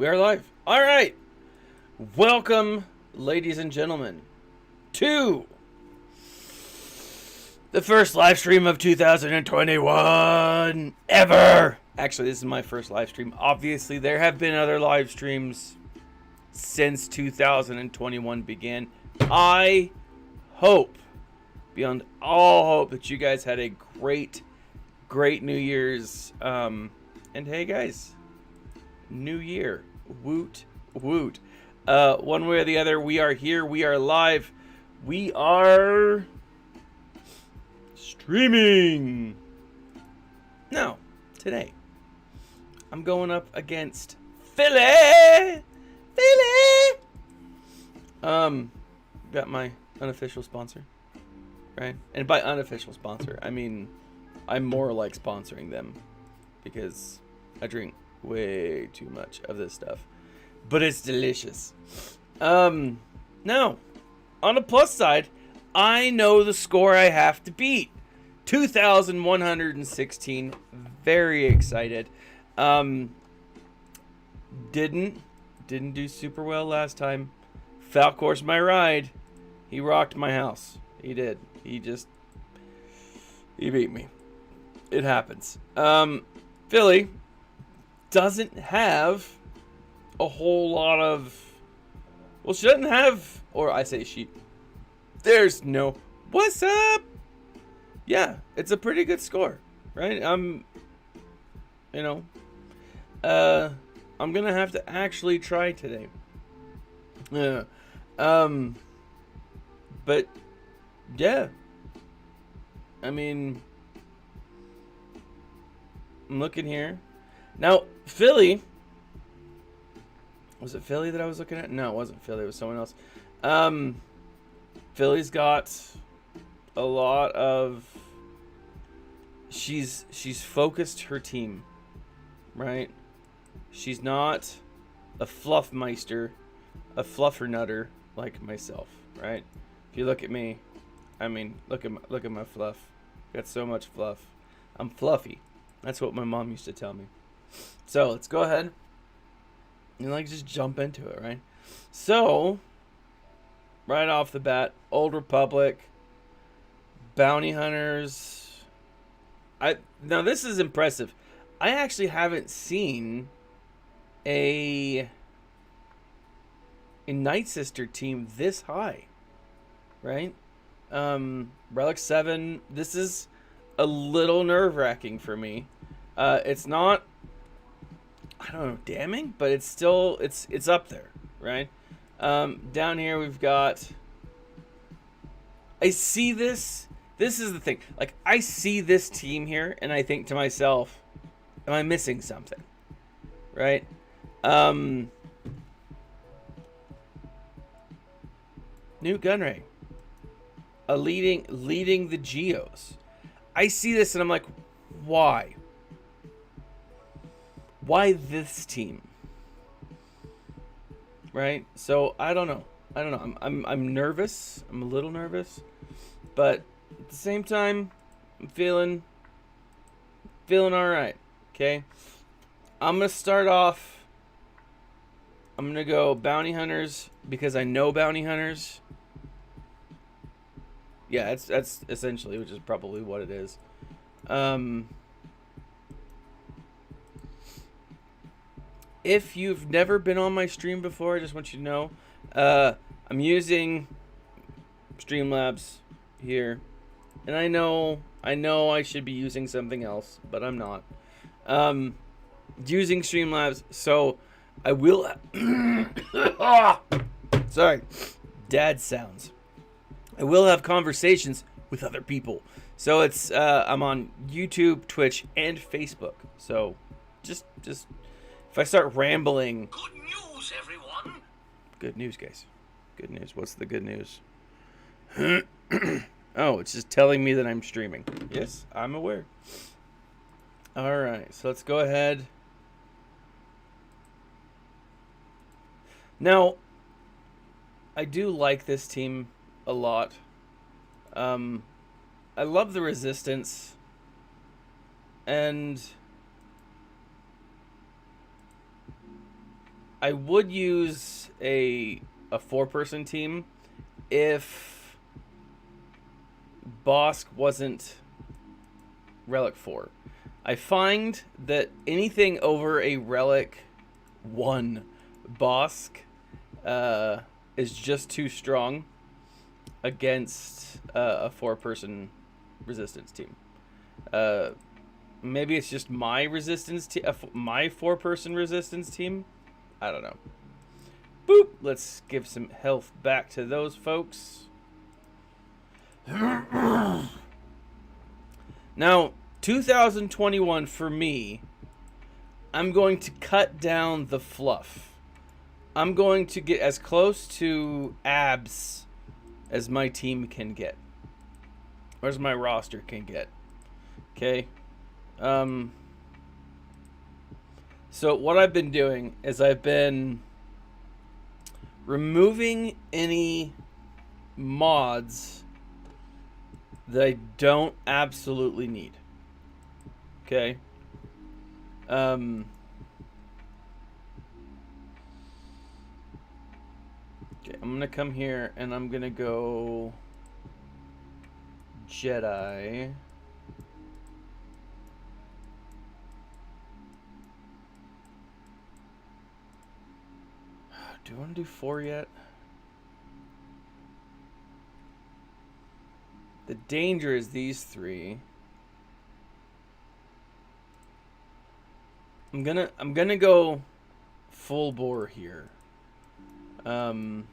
We are live. All right. Welcome, ladies and gentlemen, to the first live stream of 2021 ever. Actually, this is my first live stream. Obviously, there have been other live streams since 2021 began. I hope, beyond all hope, that you guys had a great New Year's. And hey, guys, New Year. Woot, woot. One way or the other, we are here. We are live. We are streaming. Now, today, I'm going up against Philly. Got my unofficial sponsor, right? And by unofficial sponsor, I mean I'm more like sponsoring them because I drink way too much of this stuff, but it's delicious. Now, on the plus side, I know the score I have to beat. 2,116. Very excited. Didn't do super well last time. Falcor's my ride. He rocked my house. He did. He beat me. It happens. Philly doesn't have a whole lot of... Well, she doesn't have... Or I say she. There's no... What's up? Yeah, it's a pretty good score, right? I'm going to have to actually try today. Yeah. But, yeah. I mean... I'm looking here. Now, Philly... Was it Philly that I was looking at? No, it wasn't Philly. It was someone else. Philly's got a lot of... She's focused her team, right? She's not a fluffmeister, a fluffernutter like myself, right? If you look at me, I mean, look at my fluff. Got so much fluff. I'm fluffy. That's what my mom used to tell me. So let's go ahead and just jump into it, right? So right off the bat, Old Republic, Bounty Hunters. Now this is impressive. I actually haven't seen a Night Sister team this high, right? Relic 7. This is a little nerve-wracking for me. It's not, I don't know, damning, but it's still, it's up there, right? Down here we've got, I see this is the thing. Like, I see this team here, and I think to myself, am I missing something? Right? New Gunray. Leading the Geos. I see this, and I'm like, why? Why this team? Right? So, I don't know. I'm nervous. I'm a little nervous. But at the same time, I'm feeling alright. Okay? I'm going to start off. I'm going to go Bounty Hunters because I know Bounty Hunters. Yeah, that's essentially, which is probably what it is. If you've never been on my stream before, I just want you to know, I'm using Streamlabs here. And I know I should be using something else, but I'm not. Using Streamlabs, so I will... Sorry. Dad sounds. I will have conversations with other people. So it's, I'm on YouTube, Twitch, and Facebook. So just if I start rambling... Good news, everyone! Good news, guys. Good news. What's the good news? Oh, it's just telling me that I'm streaming. Yes, I'm aware. Alright, so let's go ahead. Now, I do like this team a lot. I love the resistance. And I would use a 4-person team if Bosk wasn't Relic 4. I find that anything over a Relic 1 Bosk is just too strong against a 4-person resistance team. Maybe it's just my resistance team, my 4-person resistance team. I don't know. Boop. Let's give some health back to those folks. Now, 2021 for me, I'm going to cut down the fluff. I'm going to get as close to abs as my team can get. Or as my roster can get. Okay? So what I've been doing is I've been removing any mods that I don't absolutely need. Okay? Okay, I'm gonna come here and I'm gonna go Jedi. Do I want to do 4 yet? The danger is these 3. I'm gonna go full bore here. I'm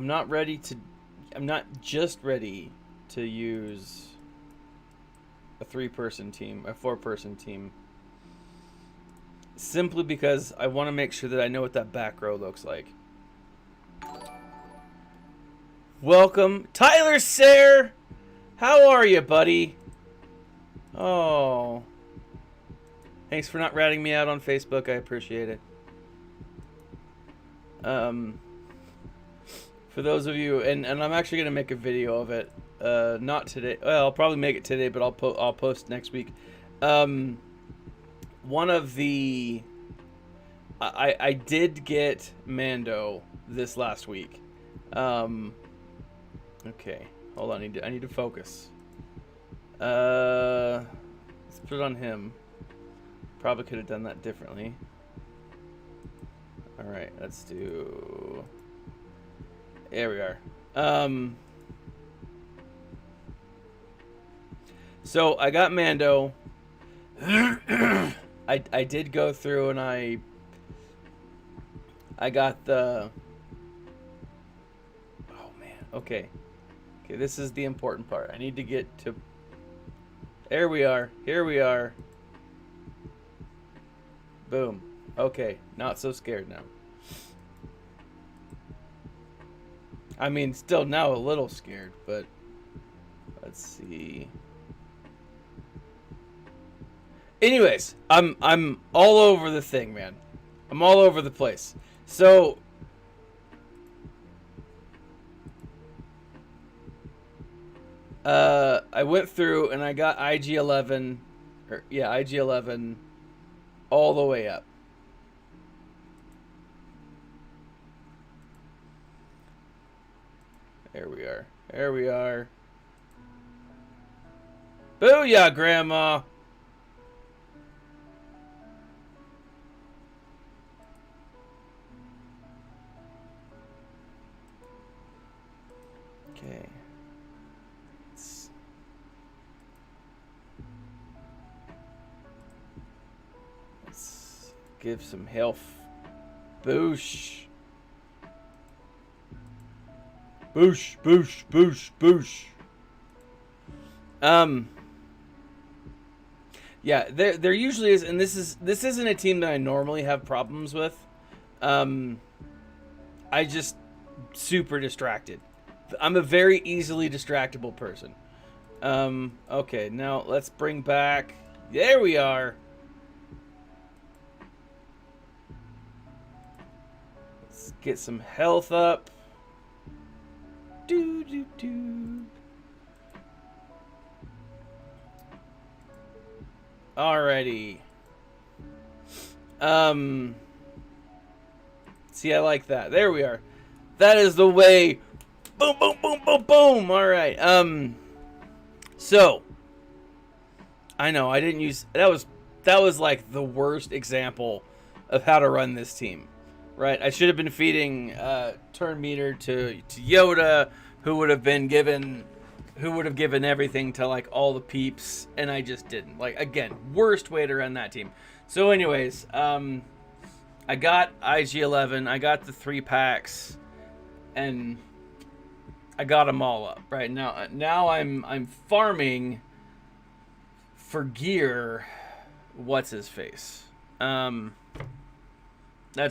not just ready to use a 3-person team, a 4-person team. Simply because I want to make sure that I know what that back row looks like. Welcome, Tyler Sayre. How are you, buddy? Oh, thanks for not ratting me out on Facebook. I appreciate it. For those of you, and I'm actually gonna make a video of it. Not today. Well, I'll probably make it today, but I'll post next week. One of the I did get Mando this last week. Okay, hold on. I need to focus. Let's put it on him. Probably could have done that differently. All right, let's do. There we are. So I got Mando. I did go through and I got the. Oh man. Okay. Okay, this is the important part. I need to get to. There we are. Here we are. Boom. Okay, not so scared now. I mean, still now a little scared, but let's see. Anyways, I'm all over the thing, man. I'm all over the place. So I went through and I got IG-11 IG-11 all the way up. There we are. There we are. Booyah, Grandma! Okay. Let's give some health. Boosh. Boosh, boosh, boosh, boosh. Yeah, there usually is, and this isn't a team that I normally have problems with. I just super distracted. I'm a very easily distractible person. Okay, now let's bring back. There we are. Let's get some health up. Do do do. Alrighty. See, I like that. There we are. That is the way. Boom, boom, boom, boom, boom. All right. So I know I didn't use that was like the worst example of how to run this team, right? I should have been feeding turn meter to Yoda, who would have given everything to like all the peeps, and I just didn't. Like, again, worst way to run that team. So anyways, I got IG-11, I got the 3 packs, and I got them all up. Right now I'm farming for gear. What's his face? That's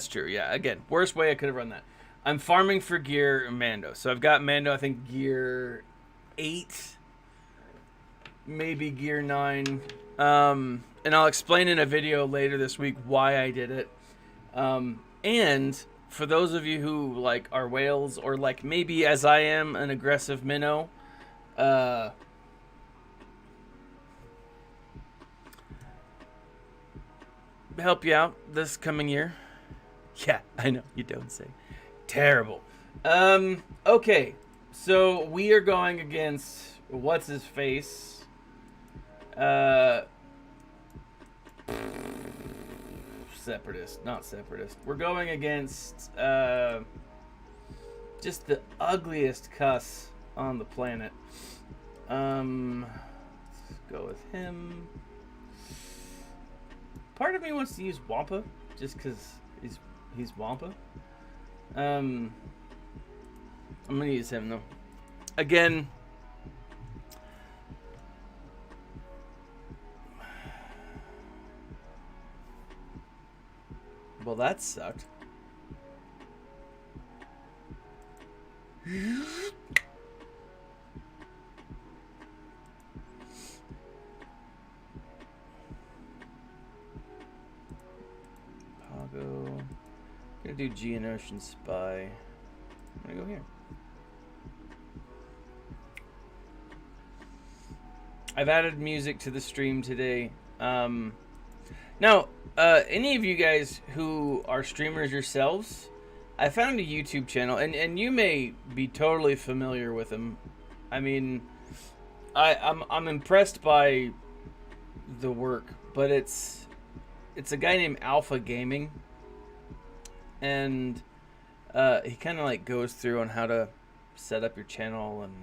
true. Yeah. Again, worst way I could have run that. I'm farming for gear Mando. So I've got Mando, I think gear 8, maybe gear 9. And I'll explain in a video later this week why I did it. And for those of you who like are whales, or like maybe as I am an aggressive minnow, help you out this coming year. Yeah, I know, you don't say. Terrible. Okay, so we are going against what's his face. Separatist, not separatist. We're going against just the ugliest cuss on the planet. Let's go with him. Part of me wants to use Wampa just because he's Wampa. I'm gonna use him though. Again, well, that sucked. Pago. Gonna do Geonosian Spy. I'm gonna go here. I've added music to the stream today. Now, any of you guys who are streamers yourselves, I found a YouTube channel, and you may be totally familiar with him. I mean, I'm impressed by the work, but it's a guy named Alpha Gaming, and he kind of like goes through on how to set up your channel, and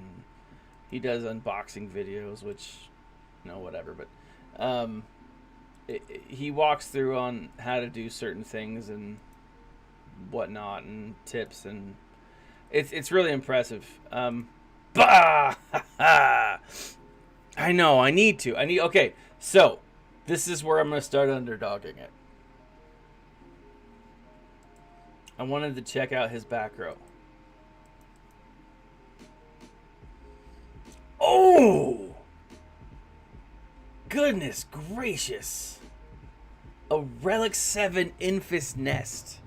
he does unboxing videos, which, you know, whatever, but he walks through on how to do certain things and whatnot, and tips, and it's really impressive. Bah! I know, I need okay, so this is where I'm gonna start underdogging it. I wanted to check out his back row. Oh! Goodness gracious. A Relic 7 Infus Nest.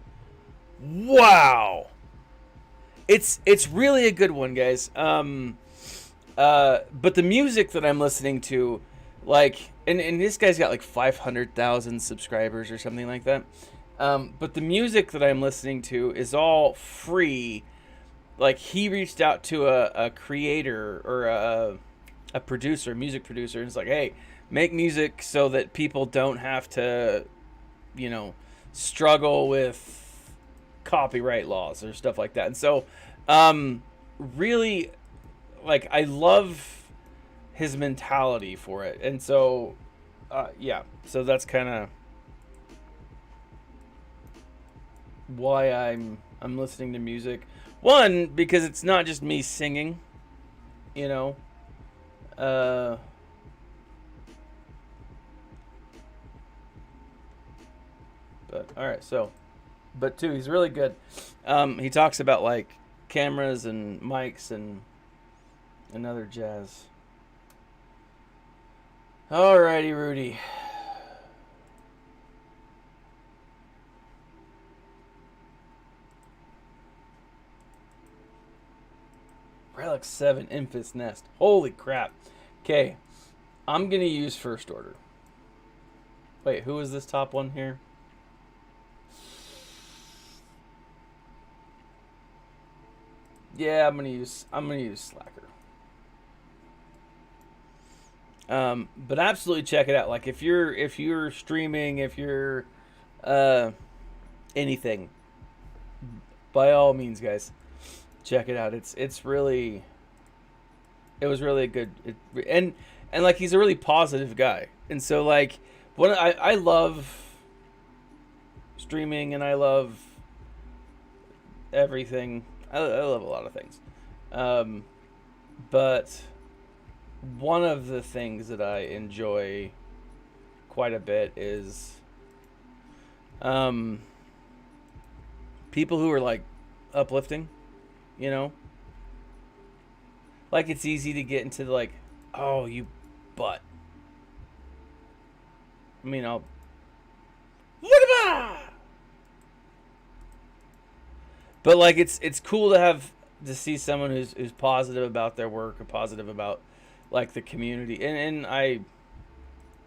Wow. It's really a good one, guys. But the music that I'm listening to, like, and this guy's got like 500,000 subscribers or something like that. But the music that I'm listening to is all free. Like, he reached out to a creator or a producer, music producer, and it's like, hey, make music so that people don't have to, you know, struggle with copyright laws or stuff like that. And so, really, like, I love his mentality for it. And so, yeah, so that's kind of why I'm listening to music. One, because it's not just me singing, you know. But all right, so, but two, he's really good. He talks about like cameras and mics and other jazz. Alrighty, Rudy. Relic 7 Infus Nest. Holy crap. Okay, I'm gonna use first order. Wait, who is this top one here? Yeah, I'm gonna use Slacker. But absolutely check it out. Like if you're streaming, if you're anything, by all means, guys, check it out. It was really a good and like he's a really positive guy, and so like what I love streaming and I love everything. I love a lot of things, but one of the things that I enjoy quite a bit is people who are like uplifting, you know? Like it's easy to get into like, oh, you butt. I mean, I'll but like it's cool to see someone who's positive about their work or positive about like the community. And I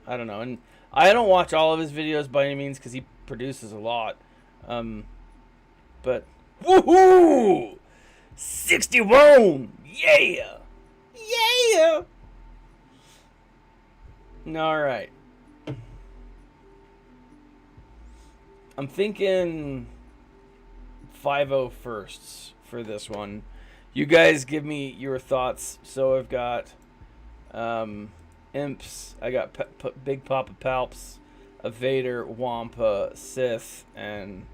don't know. And I don't watch all of his videos by any means because he produces a lot. But woohoo! 61! Yeah! Yeah! All right. I'm thinking 501sts for this one. You guys give me your thoughts. So I've got Imps. I got Big Papa Palps, a Vader, Wampa, Sith, and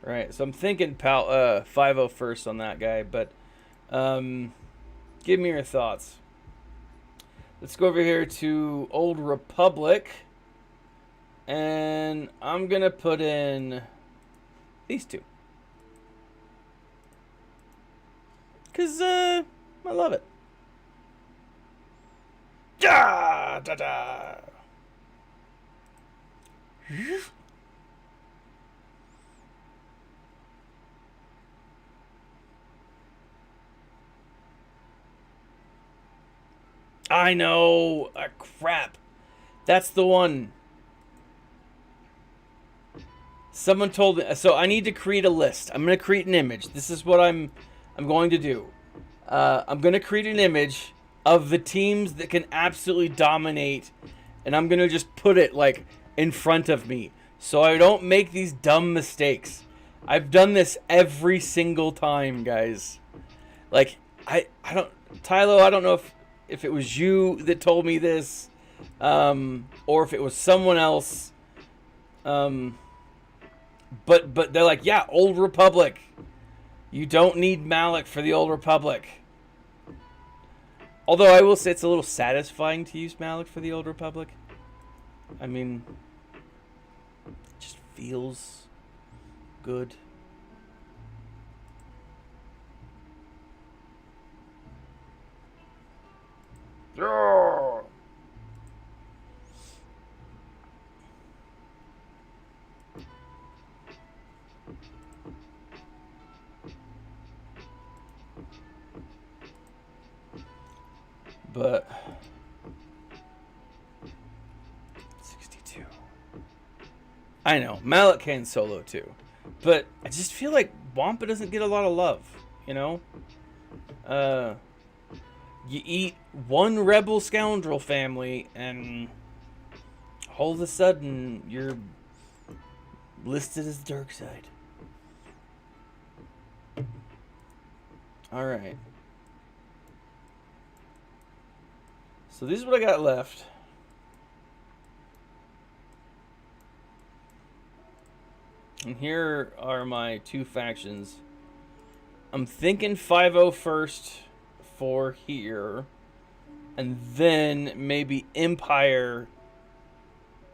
right. So I'm thinking 501st on that guy, but give me your thoughts. Let's go over here to Old Republic, and I'm gonna put in these two because I love it. Da da da. I know. Crap. That's the one. Someone told me. So I need to create a list. I'm going to create an image. This is what I'm going to do. I'm going to create an image of the teams that can absolutely dominate. And I'm going to just put it like in front of me. So I don't make these dumb mistakes. I've done this every single time, guys. Like, I don't... Tylo, I don't know if it was you that told me this, or if it was someone else. But they're like, yeah, Old Republic. You don't need Malik for the Old Republic. Although I will say it's a little satisfying to use Malik for the Old Republic. I mean, it just feels good. Yeah. But 62. I know Malik can solo too, but I just feel like Wampa doesn't get a lot of love. You know, you eat one rebel scoundrel family, and all of a sudden you're listed as the dark side. All right. So this is what I got left. And here are my two factions. I'm thinking 501st for here. And then maybe Empire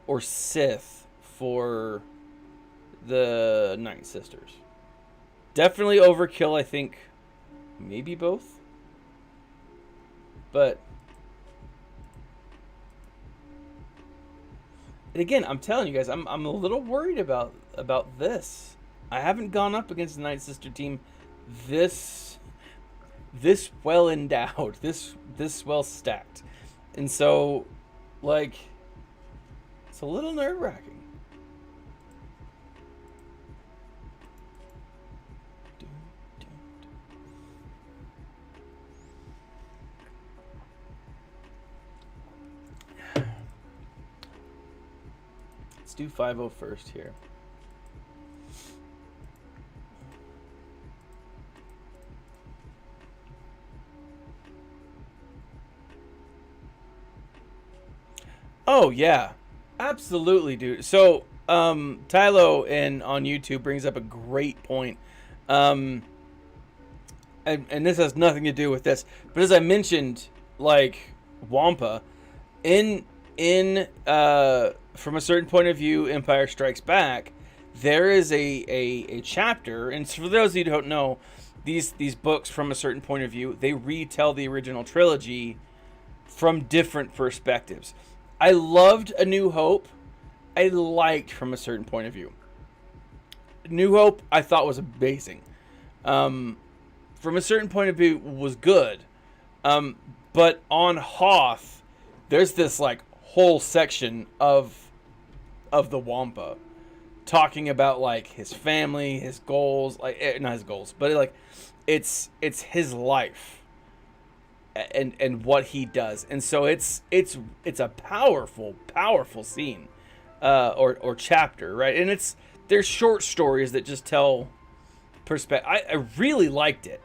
or Sith for the Night Sisters. Definitely overkill, I think. Maybe both. But... And again, I'm telling you guys, I'm a little worried about this. I haven't gone up against the Night Sister team this well endowed, this well stacked, and so like it's a little nerve-wracking. Let's do 5-0 first here. Oh yeah, absolutely, dude. So Tylo on YouTube brings up a great point. And this has nothing to do with this, but as I mentioned, like Wampa, in from a certain point of view, Empire Strikes Back, there is a chapter, and for those of you who don't know, these books from a certain point of view, they retell the original trilogy from different perspectives. I loved A New Hope. I liked from a certain point of view. New Hope I thought was amazing. From a certain point of view was good. But on Hoth, there's this like whole section of the Wampa talking about like his family, his goals, like not his goals, but like it's his life and what he does. And so it's a powerful scene or chapter, right? And there's short stories that just tell perspective. I really liked it.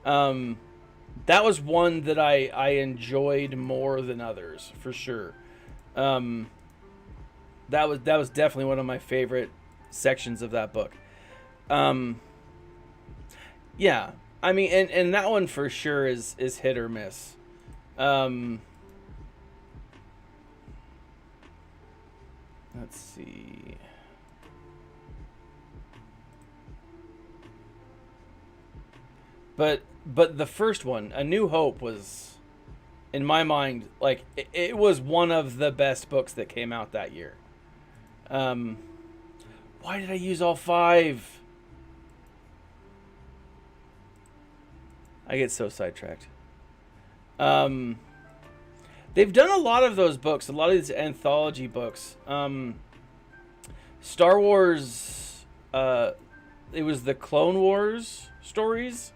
That was one that I enjoyed more than others, for sure. That was definitely one of my favorite sections of that book. Yeah, I mean, and that one for sure is hit or miss. Let's see. But the first one, A New Hope, was, in my mind, like it was one of the best books that came out that year. Why did I use all 5? I get so sidetracked. They've done a lot of those books, a lot of these anthology books. Star Wars, it was the Clone Wars stories.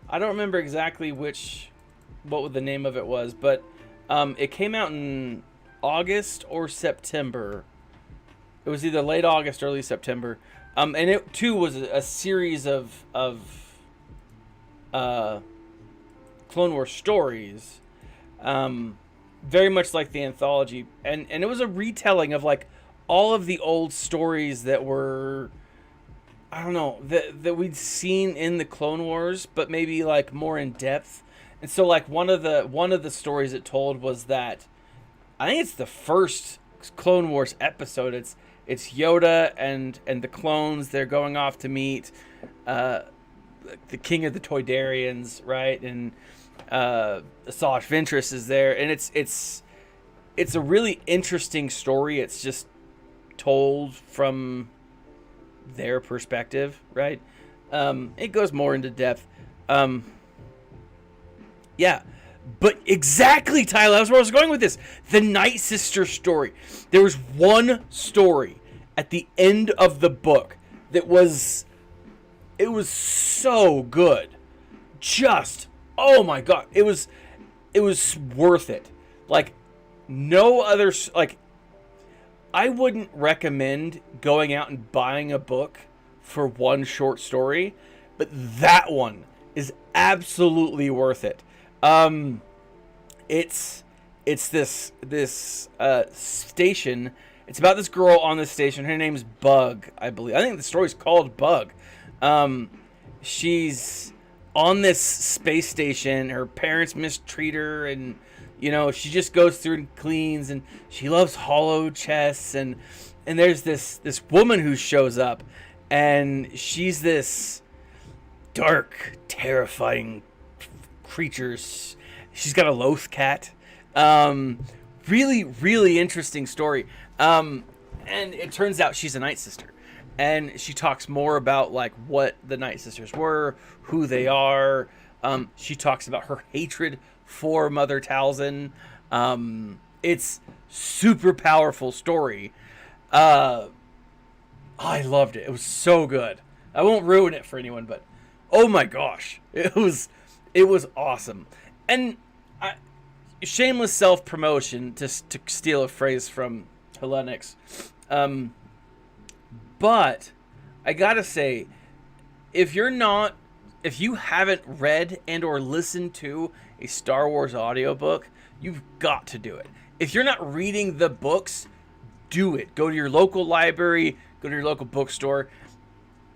I don't remember exactly what the name of it was, but it came out in August or September. It was either late August, early September. And it too was a series of Clone Wars stories, very much like the anthology, and it was a retelling of like all of the old stories that were, I don't know, that we'd seen in the Clone Wars, but maybe like more in depth. And so like one of the stories it told was that, I think it's the first Clone Wars episode. It's Yoda and the clones. They're going off to meet the king of the Toydarians, right? And Asajj Ventress is there, and it's a really interesting story. It's just told from their perspective, right? It goes more into depth. Yeah, but exactly, Tyler, that's where I was going with this. The Night Sister story. There was one story at the end of the book that was so good. Just, oh my God, it was worth it. Like no other, like I wouldn't recommend going out and buying a book for one short story, but that one is absolutely worth it. It's this station. It's about this girl on this station. Her name's Bug, I believe. I think the story's called Bug. She's on this space station. Her parents mistreat her, and you know, she just goes through and cleans, and she loves hollow chests, and there's this woman who shows up, and she's this dark, terrifying creature. She's got a loath cat. Really, really interesting story. And it turns out she's a Night Sister. And she talks more about like what the Night Sisters were, who they are. She talks about her hatred for Mother Talzin. It's super powerful story. I loved it. It was so good. I won't ruin it for anyone, but oh my gosh, it was awesome. And shameless self-promotion, to steal a phrase from Hellenix. But I gotta say, if you haven't read and or listened to a Star Wars audiobook, you've got to do it. If you're not reading the books, do it. Go to your local library, go to your local bookstore,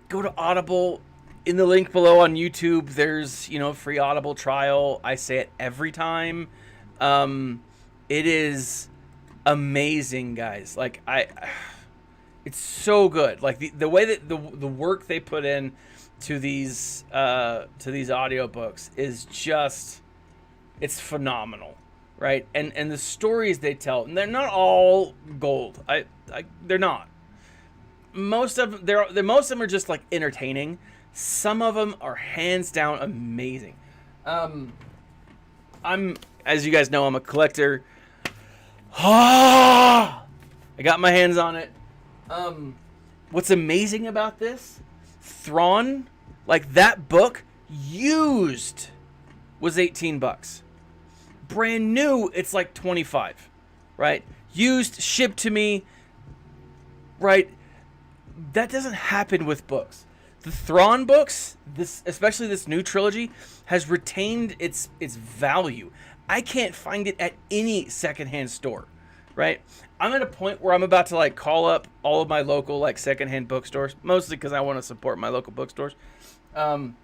go to Audible. In the link below on YouTube, there's, free Audible trial. I say it every time. It is amazing, guys. Like, it's so good. Like the way that the work they put in to these audiobooks is just, it's phenomenal, right? And the stories they tell, and they're not all gold. They're not. Most of them are just like entertaining. Some of them are hands down amazing. As you guys know, I'm a collector. I got my hands on it. What's amazing about this, Thrawn, like that book used was $18. Brand new, it's like $25, right? Used, shipped to me, right? That doesn't happen with books. The Thrawn books, especially this new trilogy, has retained its value. I can't find it at any secondhand store, right? I'm at a point where I'm about to like call up all of my local like secondhand bookstores, mostly because I want to support my local bookstores, and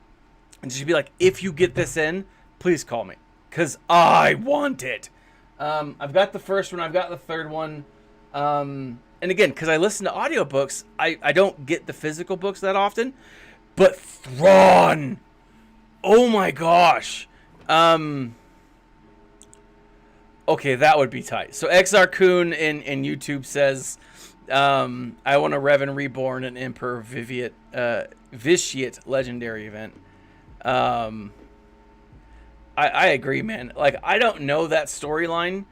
just be like, if you get this in, please call me, because I want it. I've got the first one, I've got the third one. And again, because I listen to audiobooks, I don't get the physical books that often. But Thrawn! Oh my gosh! Okay, that would be tight. So XR in YouTube says, I want a Revan Reborn and Emperor Vitiate Legendary event. I agree, man. Like, I don't know that storyline.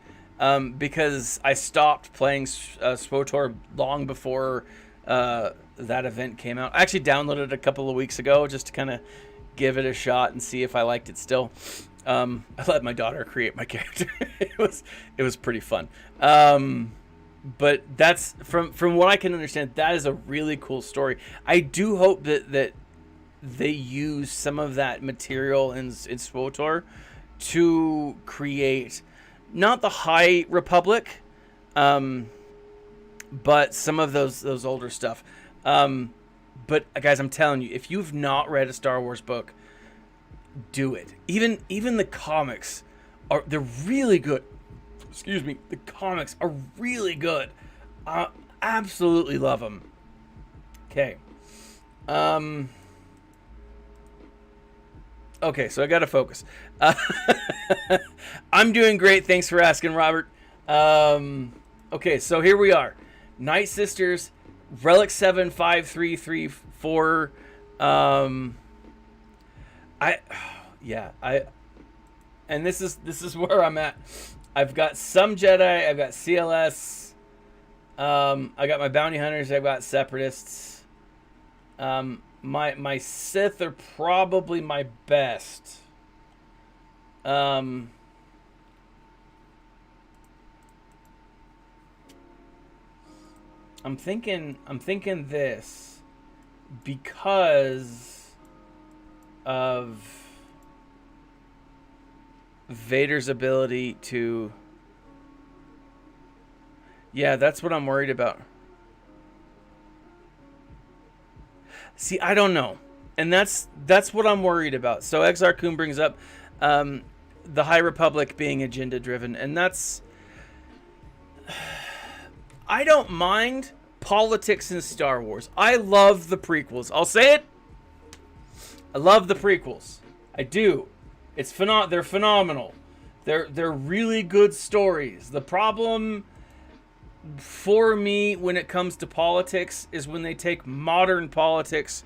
Because I stopped playing SWGOH long before that event came out. I actually downloaded it a couple of weeks ago just to kind of give it a shot and see if I liked it still. I let my daughter create my character. It was pretty fun. But that's from what I can understand, that is a really cool story. I do hope that they use some of that material in SWGOH to create not the High Republic, but some of those older stuff. But guys, I'm telling you, if you've not read a Star Wars book, do it. Even the comics they're really good. Excuse me, the comics are really good. Absolutely love them. Okay. Okay, so I gotta focus. I'm doing great. Thanks for asking, Robert. Okay, so here we are. Night Sisters, Relic 75334. And this is where I'm at. I've got some Jedi. I've got CLS. I got my bounty hunters. I've got separatists. My Sith are probably my best. I'm thinking this because of Vader's ability to... Yeah, that's what I'm worried about. See, I don't know. And that's what I'm worried about. So XR Kun brings up the High Republic being agenda driven, and that's... I don't mind politics in Star Wars. I love the prequels. I'll say it. I love the prequels. I do. They're phenomenal. They're really good stories. The problem for me when it comes to politics is when they take modern politics,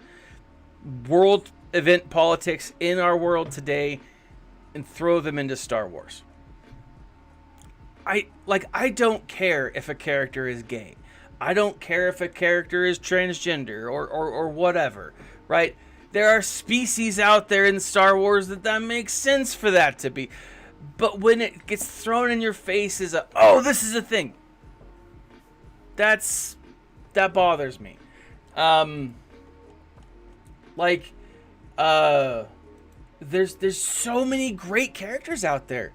world event politics in our world today, and throw them into Star Wars. I don't care if a character is gay. I don't care if a character is transgender or whatever, right? There are species out there in Star Wars that makes sense for that to be. But when it gets thrown in your face as oh, this is a thing. That's that bothers me. There's so many great characters out there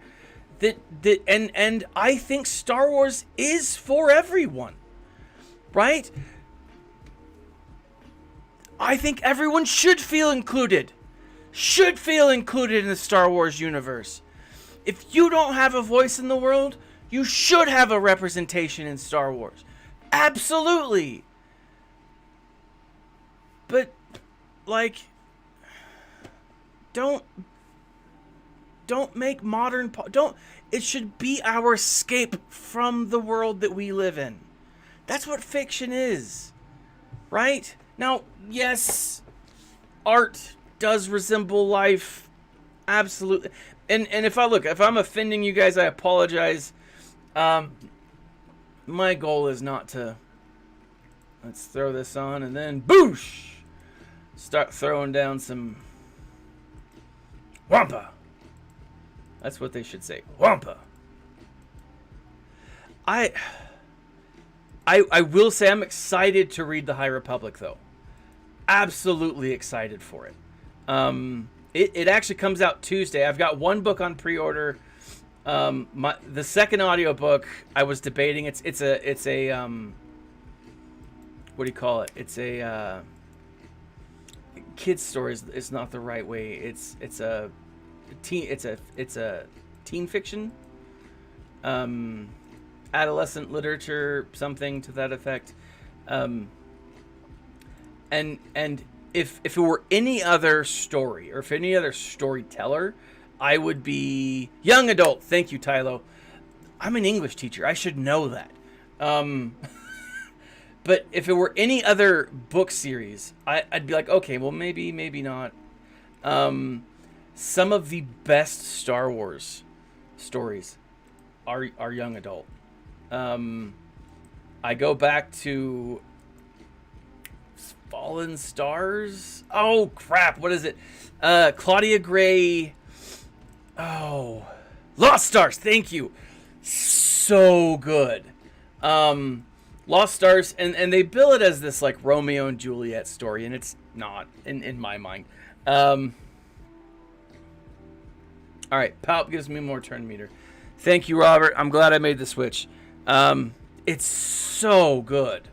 and I think Star Wars is for everyone, right? I think everyone should feel included in the Star Wars universe. If you don't have a voice in the world, you should have a representation in Star Wars. Absolutely. But, like, don't make modern... It should be our escape from the world that we live in. That's what fiction is. Right? Now, yes, art does resemble life. Absolutely. And if I'm offending you guys, I apologize. My goal is not to... Let's throw this on and then boosh! Start throwing down some... Wampa! That's what they should say. Wampa! I will say I'm excited to read The High Republic, though. Absolutely excited for it. It actually comes out Tuesday. I've got one book on pre-order. The second audiobook I was debating. It's a what do you call it? It's a kids story is not the right way. It's a teen fiction. Adolescent literature, something to that effect. And if it were any other story, or if any other storyteller, I would be young adult. Thank you, Tylo. I'm an English teacher. I should know that. But if it were any other book series, I'd be like, okay, well, maybe not. Some of the best Star Wars stories are young adult. I go back to Fallen Stars. Oh crap! What is it? Claudia Gray. Oh, Lost Stars. Thank you. So good. Lost Stars, and they bill it as this like Romeo and Juliet story, and it's not in my mind. All right, Palp gives me more turn meter. Thank you, Robert. I'm glad I made the switch. It's so good.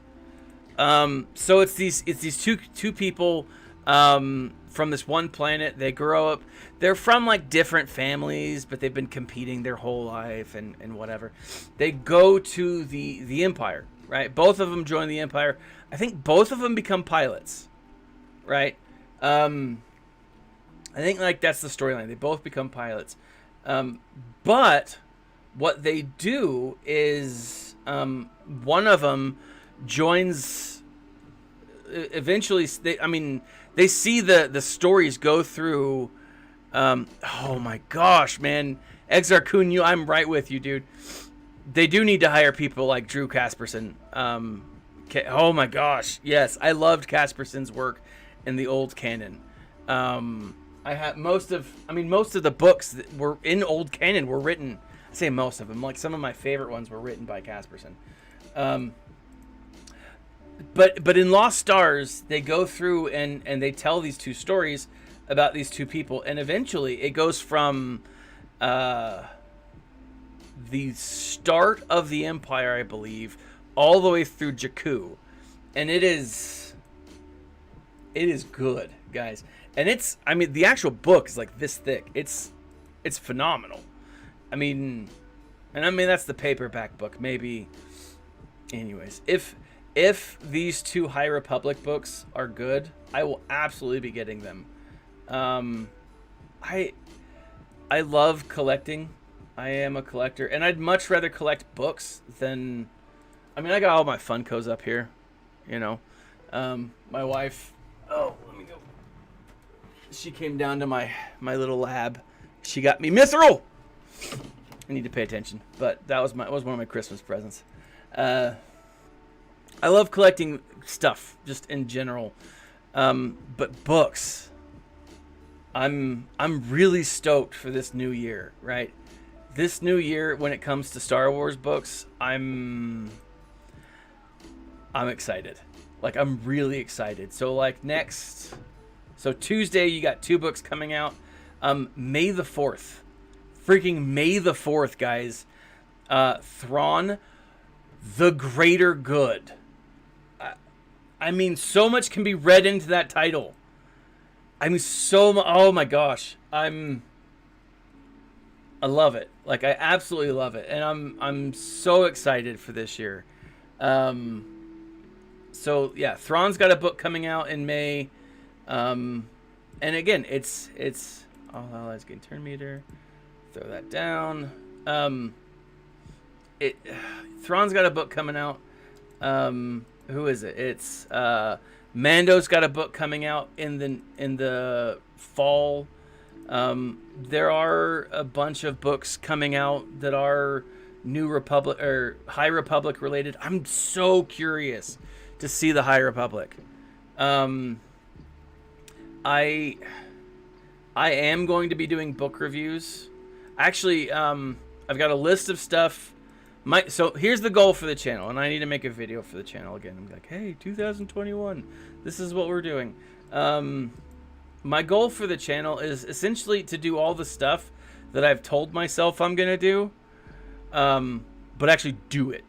So it's these two people from this one planet. They grow up. They're from like different families, but they've been competing their whole life and whatever. They go to the Empire, right? Both of them join the Empire. I think both of them become pilots, right? I think like that's the storyline. They both become pilots. But what they do is one of them joins eventually. They see the stories go through. Oh my gosh, man. Exarchun, I'm right with you, dude. They do need to hire people like Drew Casperson. Oh my gosh. Yes, I loved Casperson's work in the old canon. I have most of the books that were in old canon were written. I say most of them. Like some of my favorite ones were written by Casperson. But in Lost Stars, they go through and they tell these two stories about these two people, and eventually it goes from the start of the Empire, I believe, all the way through Jakuu, and it is good, guys. And the actual book is like this thick. It's phenomenal. That's the paperback book. Maybe, anyways, if these two High Republic books are good, I will absolutely be getting them. I love collecting. I am a collector, and I'd much rather collect books than. I got all my Funkos up here, My wife. Oh, let me go. She came down to my little lab. She got me Mithril. I need to pay attention, but that was one of my Christmas presents. I love collecting stuff just in general, but books. I'm really stoked for this new year, right? This new year, when it comes to Star Wars books, I'm I'm excited. Like, I'm really excited. So, like, so Tuesday, you got 2 books coming out. May the 4th. Freaking May the 4th, guys. Thrawn, The Greater Good. I mean, so much can be read into that title. I mean, oh my gosh. I love it. Like, I absolutely love it. And I'm so excited for this year. So yeah, Thrawn's got a book coming out in May. And again, it's let's get turn meter. Throw that down. Thrawn's got a book coming out. Who is it? It's Mando's got a book coming out in the fall. There are a bunch of books coming out that are New Republic or High Republic related. I'm so curious to see the High Republic. I am going to be doing book reviews. Actually, I've got a list of stuff. So here's the goal for the channel, and I need to make a video for the channel again. I'm like, hey, 2021, this is what we're doing. My goal for the channel is essentially to do all the stuff that I've told myself I'm gonna do, but actually do it.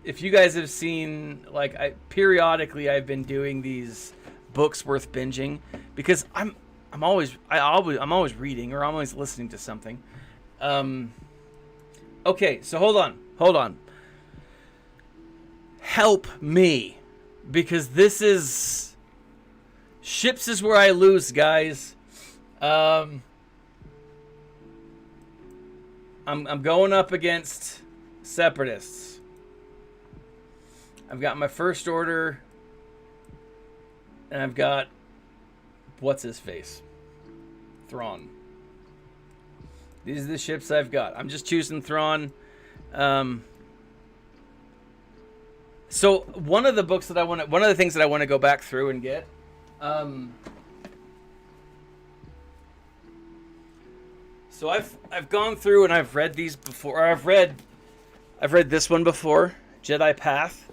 If you guys have seen, like, periodically I've been doing these books worth binging because I'm always reading or I'm always listening to something. Okay, so hold on. Help me, because this is ships is where I lose, guys. I'm going up against separatists. I've got my First Order, and I've got what's his face, Thrawn. These are the ships I've got. I'm just choosing Thrawn. So one of the things that I want to go back through and get. So I've gone through and I've read these before. I've read this one before, Jedi Path.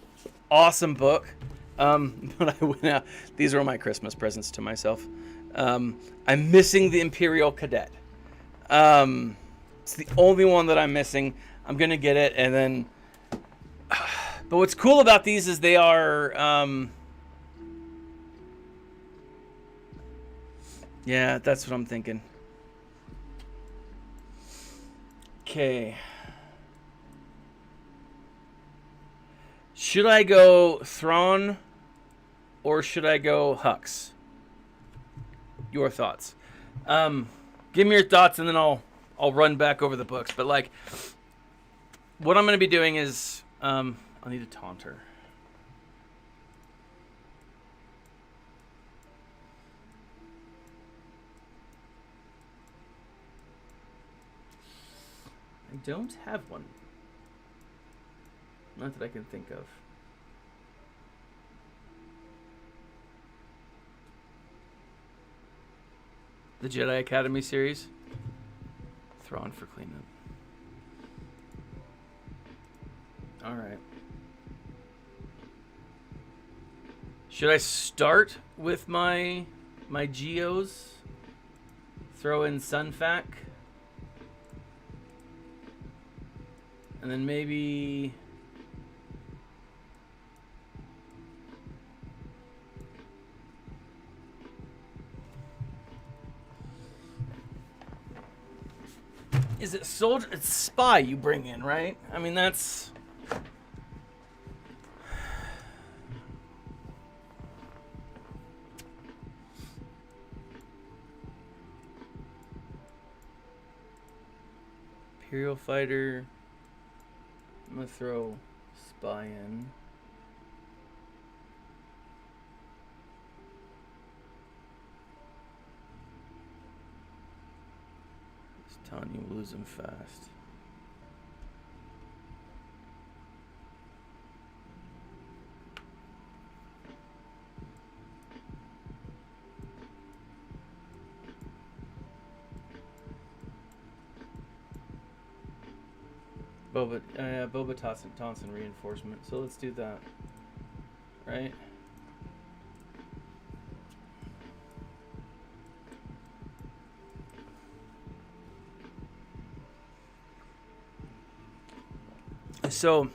Awesome book. But I went out. These are my Christmas presents to myself. I'm missing the Imperial Cadet. It's the only one that I'm missing. I'm gonna get it, and then. But what's cool about these is they are. Yeah, that's what I'm thinking. Okay. Should I go Thrawn or should I go Hux? Your thoughts. Give me your thoughts and then I'll run back over the books. But like, what I'm going to be doing is I'll need a taunter. I don't have one. Not that I can think of. The Jedi Academy series. Thrawn for cleanup. Alright. Should I start with my Geos? Throw in Sunfac? And then maybe... Is it soldier? It's spy you bring in, right? I mean, that's... Imperial fighter. I'm gonna throw spy in. Just telling you, lose him fast. Boba Thompson reinforcement. So let's do that. Right? So,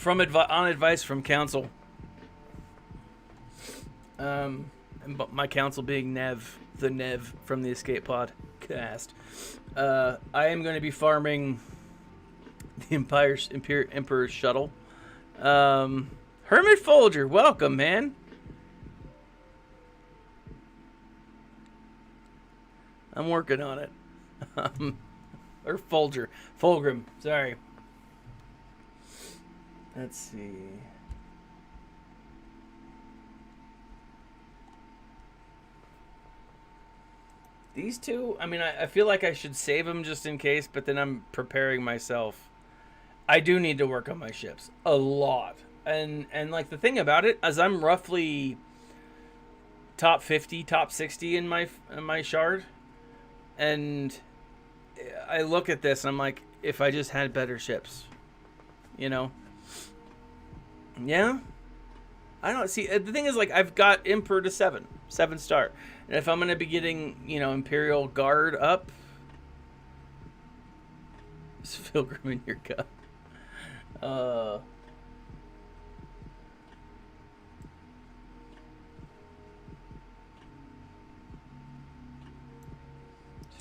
on advice from counsel, and my counsel being Nev, the Nev from the Escape Pod cast, I am going to be farming the Emperor's shuttle. Hermit Folger, welcome, man. I'm working on it. Or Fulgrim, sorry. Let's see. These two, I mean, I feel like I should save them just in case, but then I'm preparing myself. I do need to work on my ships a lot. And like the thing about it is I'm roughly top 50, top 60 in my shard. And I look at this and I'm like, if I just had better ships, you know? Yeah. I don't see. The thing is, like, I've got Emperor to 7 star, and if I'm gonna be getting, Imperial Guard up, is Pilgrim in your cup?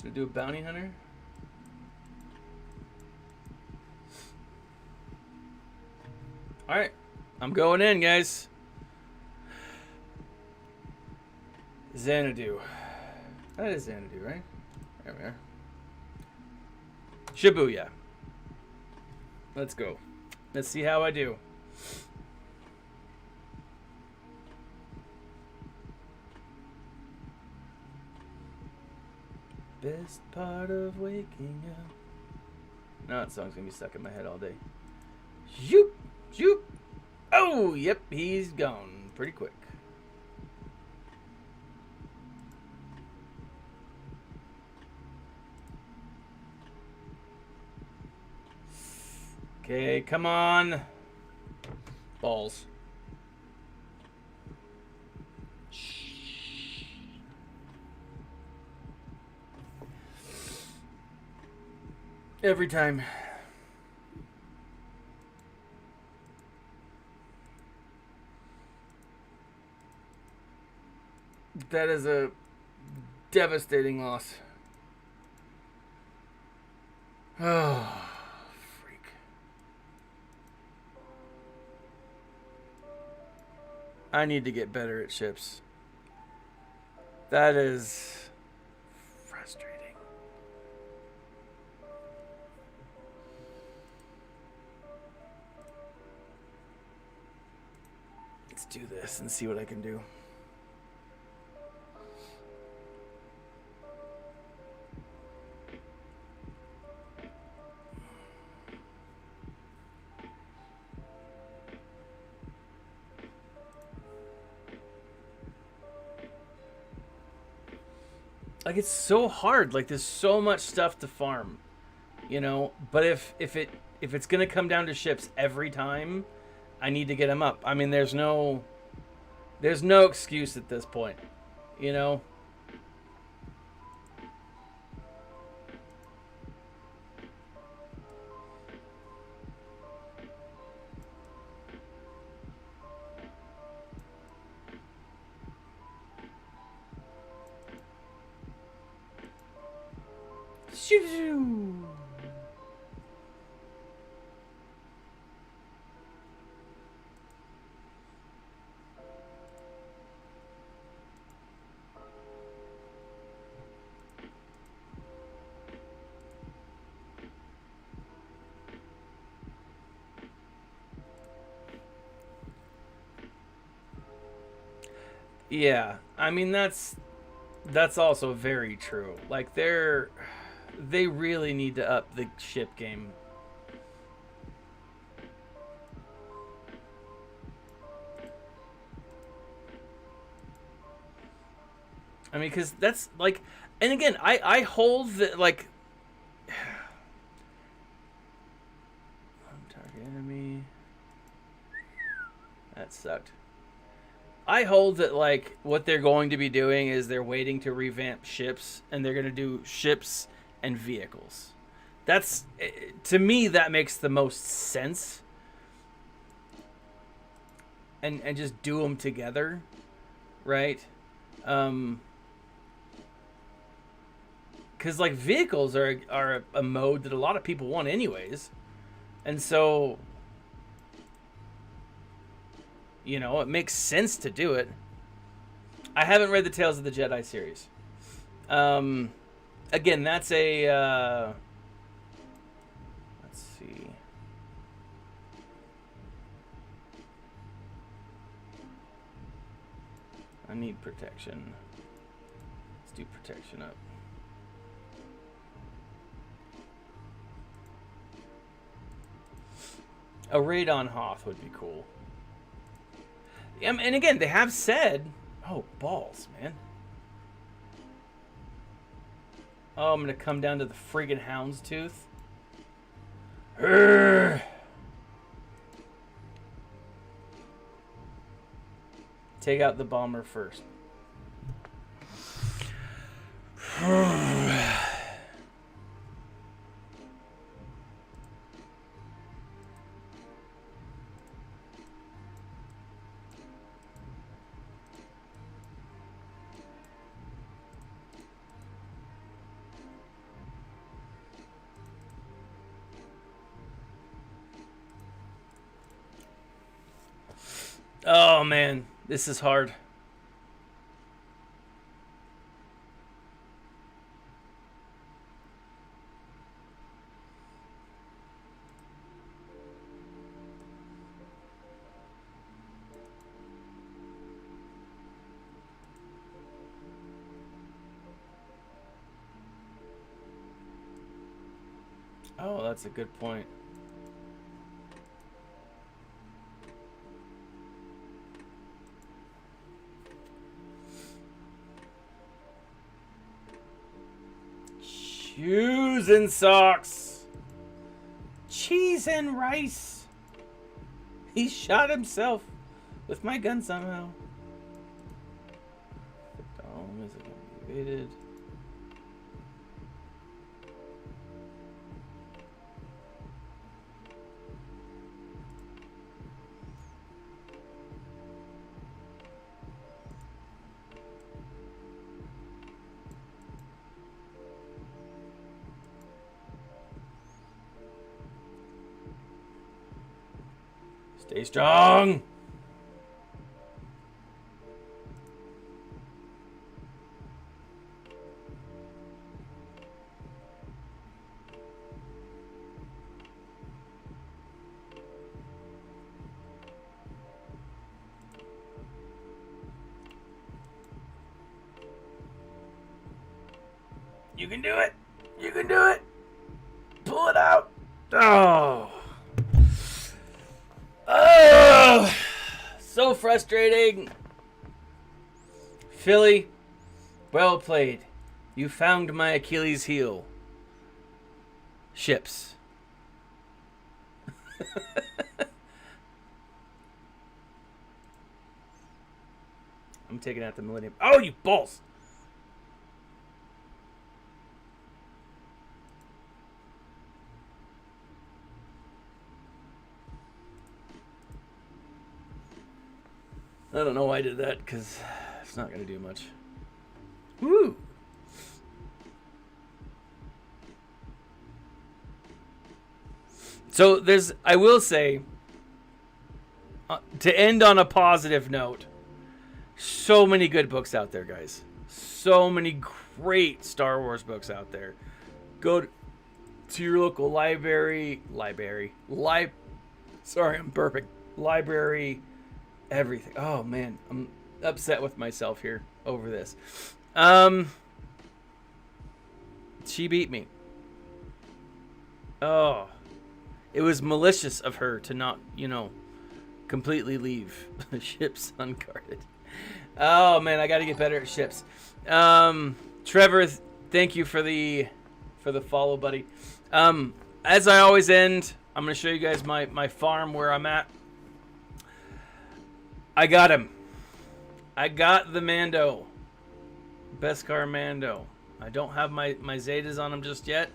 Should I do a bounty hunter? All right. I'm going in, guys. Xanadu. That is Xanadu, right? There we are. Shibuya. Let's go. Let's see how I do. Best part of waking up. No, that song's gonna be stuck in my head all day. Zoop! Zoop! Oh, yep, he's gone pretty quick. Okay, come on. Balls. Every time. That is a devastating loss. Oh, freak. I need to get better at ships. That is frustrating. Let's do this and see what I can do. Like, it's so hard. Like, there's so much stuff to farm, But if it's gonna come down to ships every time, I need to get them up. I mean, there's no excuse at this point, Shoo-shoo. Yeah, I mean that's also very true. Like they really need to up the ship game. I mean, because that's like, and again, I hold the, like, That sucked. I hold that, like, what they're going to be doing is they're waiting to revamp ships, and they're going to do ships and vehicles. That's, to me, that makes the most sense. And just do them together, right? Because, like, vehicles are a mode that a lot of people want anyways. And so, you know, it makes sense to do it. I haven't read the Tales of the Jedi series. Again, that's a... let's see. I need protection. Let's do protection up. A raid on Hoth would be cool. And again, they have said... Oh, balls, man. Oh, I'm going to come down to the friggin' Houndstooth. Urgh. Take out the bomber first. Oh man, this is hard. Oh, that's a good point. Shoes and socks. Cheese and rice. He shot himself with my gun somehow. The dome is going to be evaded. Stay strong. You can do it. You can do it. Pull it out. Oh. Oh, so frustrating. Philly, well played. You found my Achilles heel. Ships. I'm taking out the Millennium. Oh, you balls. I don't know why I did that, because it's not going to do much. Woo! So I will say, to end on a positive note, so many good books out there, guys. So many great Star Wars books out there. Go to your local library. Sorry, I'm burping. Library. Everything. Oh man, I'm upset with myself here over this. She beat me. Oh, it was malicious of her to not, completely leave ships unguarded. Oh man, I got to get better at ships. Trevor, thank you for the follow, buddy. As I always end, I'm going to show you guys my farm where I'm at. I got him. I got the Mando. Beskar Mando. I don't have my Zetas on him just yet.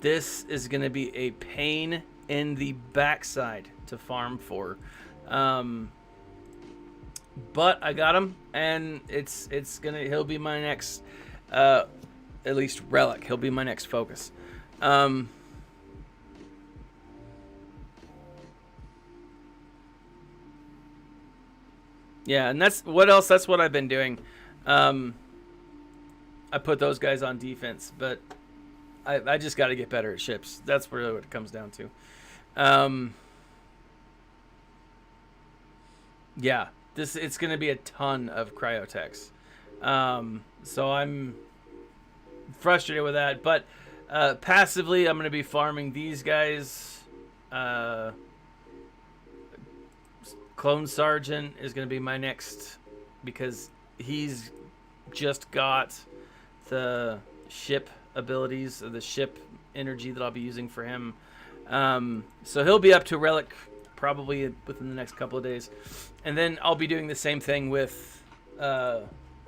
This is going to be a pain in the backside to farm for. But I got him, and he'll be my next, at least relic. He'll be my next focus. Yeah, and that's what else. That's what I've been doing. I put those guys on defense, but I just got to get better at ships. That's really what it comes down to. Yeah, it's going to be a ton of cryotechs. So I'm frustrated with that, but passively I'm going to be farming these guys. Clone Sergeant is going to be my next, because he's just got the ship abilities, or the ship energy that I'll be using for him. So he'll be up to relic probably within the next couple of days. And then I'll be doing the same thing with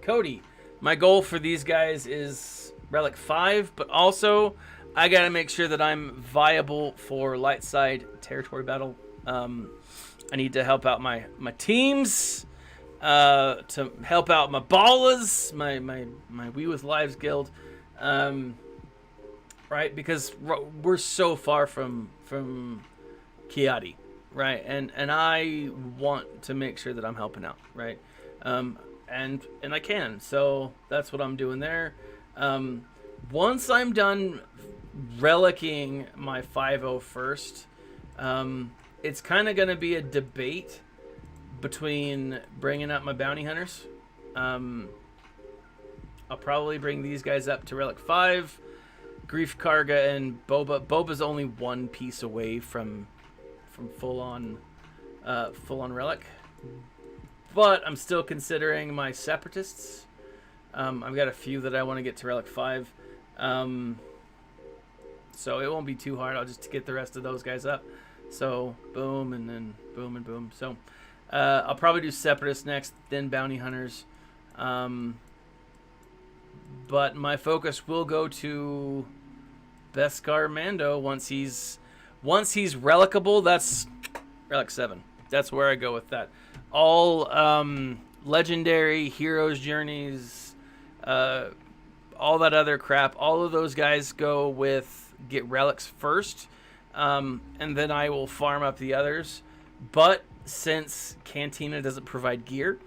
Cody. My goal for these guys is relic 5, but also I got to make sure that I'm viable for light side territory battle. I need to help out my teams, to help out my ballas, my We With Lives guild, right? Because we're so far from Kiadi, right? And I want to make sure that I'm helping out, right? And I can, so that's what I'm doing there. Once I'm done relicking my 5-0 first, it's kind of going to be a debate between bringing up my bounty hunters. I'll probably bring these guys up to relic 5. Grief Karga and Boba. Boba's only one piece away from full on relic, but I'm still considering my separatists. I've got a few that I want to get to relic 5, so it won't be too hard. I'll just get the rest of those guys up. So boom, and then boom and boom. So I'll probably do separatists next, then bounty hunters. But my focus will go to Beskar Mando once he's relicable. That's relic 7. That's where I go with that. All legendary heroes journeys, all that other crap. All of those guys go with get relics first. And then I will farm up the others. But since Cantina doesn't provide gear,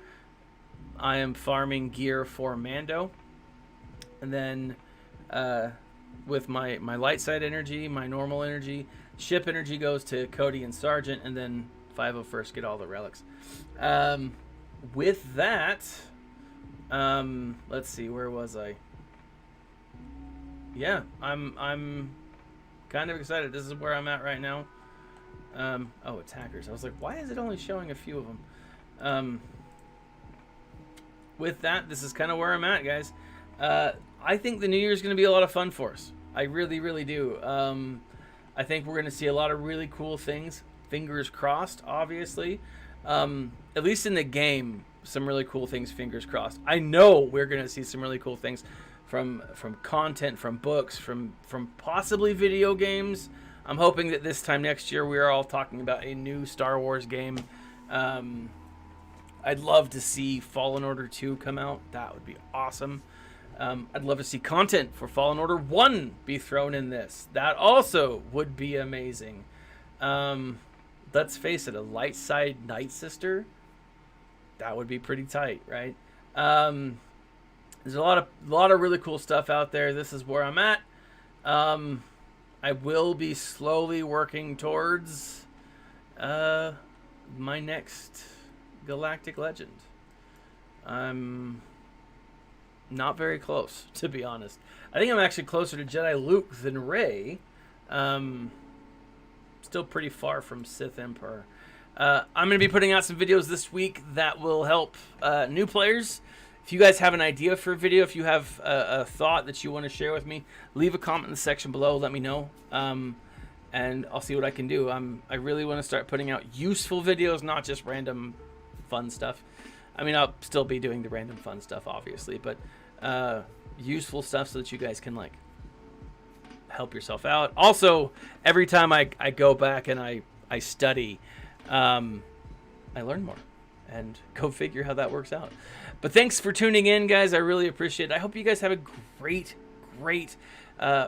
I am farming gear for Mando. And then with my light side energy, my normal energy, ship energy goes to Cody and Sergeant, and then 501st get all the relics. With that, let's see, where was I? Yeah, I'm kind of excited. This is where I'm at right now. Oh, attackers. I was like, why is it only showing a few of them? With that, this is kind of where I'm at, guys. I think the new year is going to be a lot of fun for us. I really, really do. I think we're going to see a lot of really cool things. Fingers crossed, obviously. At least in the game, some really cool things, fingers crossed. I know we're going to see some really cool things from content, from books, from possibly video games. I'm hoping that this time next year we are all talking about a new Star Wars game. I'd love to see Fallen Order 2 come out. That would be awesome. I'd love to see content for Fallen Order 1 be thrown in this. That also would be amazing. Let's face it, a light side Night Sister, that would be pretty tight, right? There's a lot of really cool stuff out there. This is where I'm at. I will be slowly working towards my next Galactic Legend. I'm not very close, to be honest. I think I'm actually closer to Jedi Luke than Rey. Still pretty far from Sith Emperor. I'm going to be putting out some videos this week that will help new players. If you guys have an idea for a video, if you have a thought that you want to share with me, leave a comment in the section below. Let me know, and I'll see what I can do. I really want to start putting out useful videos, not just random fun stuff. I mean, I'll still be doing the random fun stuff, obviously, but useful stuff so that you guys can like help yourself out. Also, every time I go back and I study, I learn more, and go figure how that works out. But thanks for tuning in, guys. I really appreciate it. I hope you guys have a great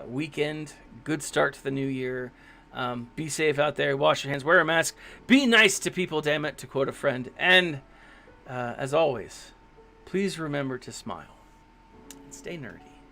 weekend. Good start to the new year. Be safe out there. Wash your hands. Wear a mask. Be nice to people, damn it, to quote a friend. And as always, please remember to smile and stay nerdy.